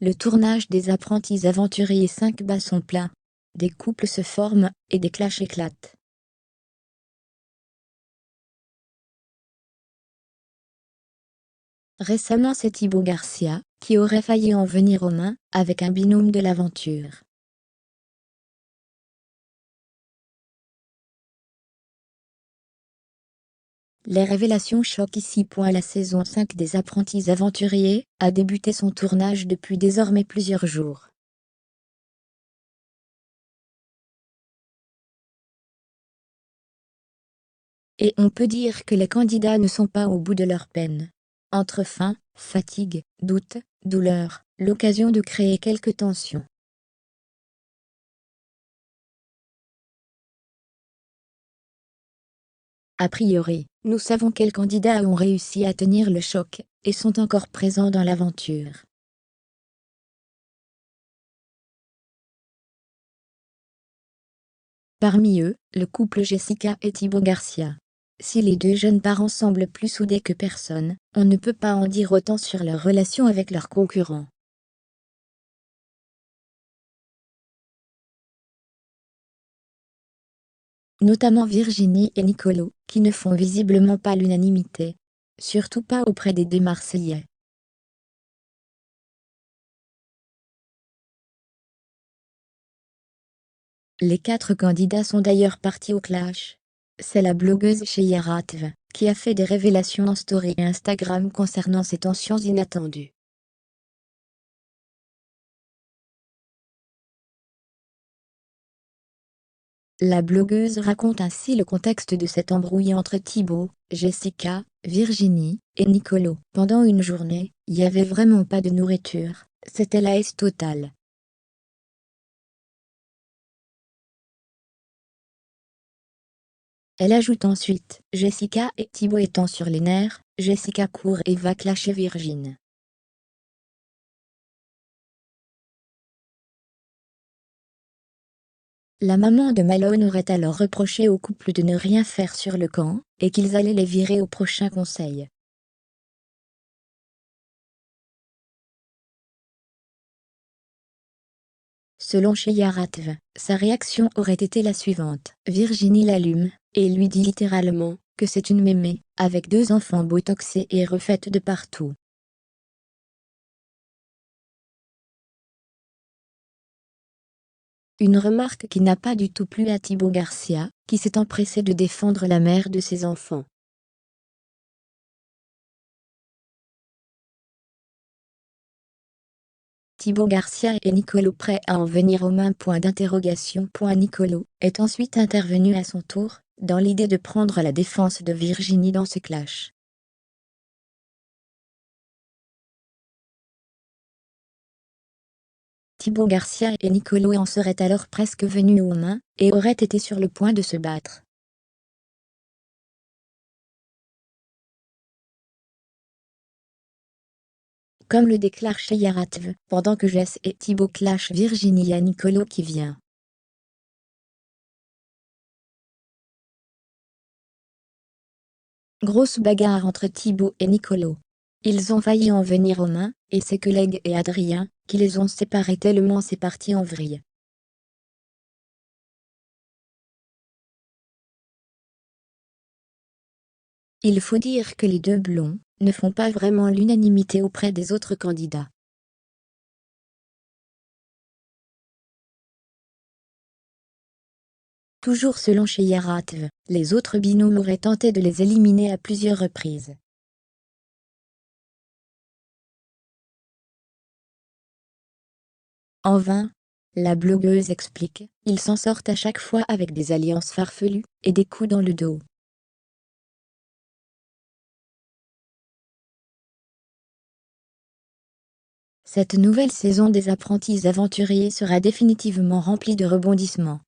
Le tournage des Apprentis Aventuriers 5 bat son plein. Des couples se forment, et des clashs éclatent. Récemment, c'est Thibaut Garcia, qui aurait failli en venir aux mains, avec un binôme de l'aventure. Les révélations choquent ici. La saison 5 des Apprentis Aventuriers a débuté son tournage depuis désormais plusieurs jours. Et on peut dire que les candidats ne sont pas au bout de leur peine. Entre faim, fatigue, doute, douleur, l'occasion de créer quelques tensions. A priori, nous savons quels candidats ont réussi à tenir le choc, et sont encore présents dans l'aventure. Parmi eux, le couple Jessica et Thibaut Garcia. Si les deux jeunes parents semblent plus soudés que personne, on ne peut pas en dire autant sur leur relation avec leurs concurrents. Notamment Virginie et Nicolo, qui ne font visiblement pas l'unanimité. Surtout pas auprès des deux Marseillais. Les 4 candidats sont d'ailleurs partis au clash. C'est la blogueuse Cheia Ratve, qui a fait des révélations en story et Instagram concernant ces tensions inattendues. La blogueuse raconte ainsi le contexte de cette embrouille entre Thibaut, Jessica, Virginie et Nicolo. Pendant une journée, il n'y avait vraiment pas de nourriture, c'était la haisse totale. Elle ajoute ensuite, Jessica et Thibaut étant sur les nerfs, Jessica court et va clasher Virginie. La maman de Malone aurait alors reproché au couple de ne rien faire sur le camp, et qu'ils allaient les virer au prochain conseil. Selon Cheia Ratve, sa réaction aurait été la suivante. Virginie l'allume, et lui dit littéralement, que c'est une mémé, avec 2 enfants botoxés et refaites de partout. Une remarque qui n'a pas du tout plu à Thibaut Garcia, qui s'est empressé de défendre la mère de ses enfants. Thibaut Garcia et Nicolo prêts à en venir aux mains. Nicolo est ensuite intervenu à son tour, dans l'idée de prendre la défense de Virginie dans ce clash. Thibaut Garcia et Nicolo en seraient alors presque venus aux mains, et auraient été sur le point de se battre. Comme le déclare Cheia Ratve, pendant que Jess et Thibaut clashent, Virginie à Nicolo qui vient. Grosse bagarre entre Thibaut et Nicolo. Ils ont failli en venir aux mains, et ses collègues et Adrien, qui les ont séparés tellement c'est parti en vrille. Il faut dire que les 2 blonds ne font pas vraiment l'unanimité auprès des autres candidats. Toujours selon Cheia Ratve, les autres binômes auraient tenté de les éliminer à plusieurs reprises. En vain, la blogueuse explique, ils s'en sortent à chaque fois avec des alliances farfelues et des coups dans le dos. Cette nouvelle saison des Apprentis Aventuriers sera définitivement remplie de rebondissements.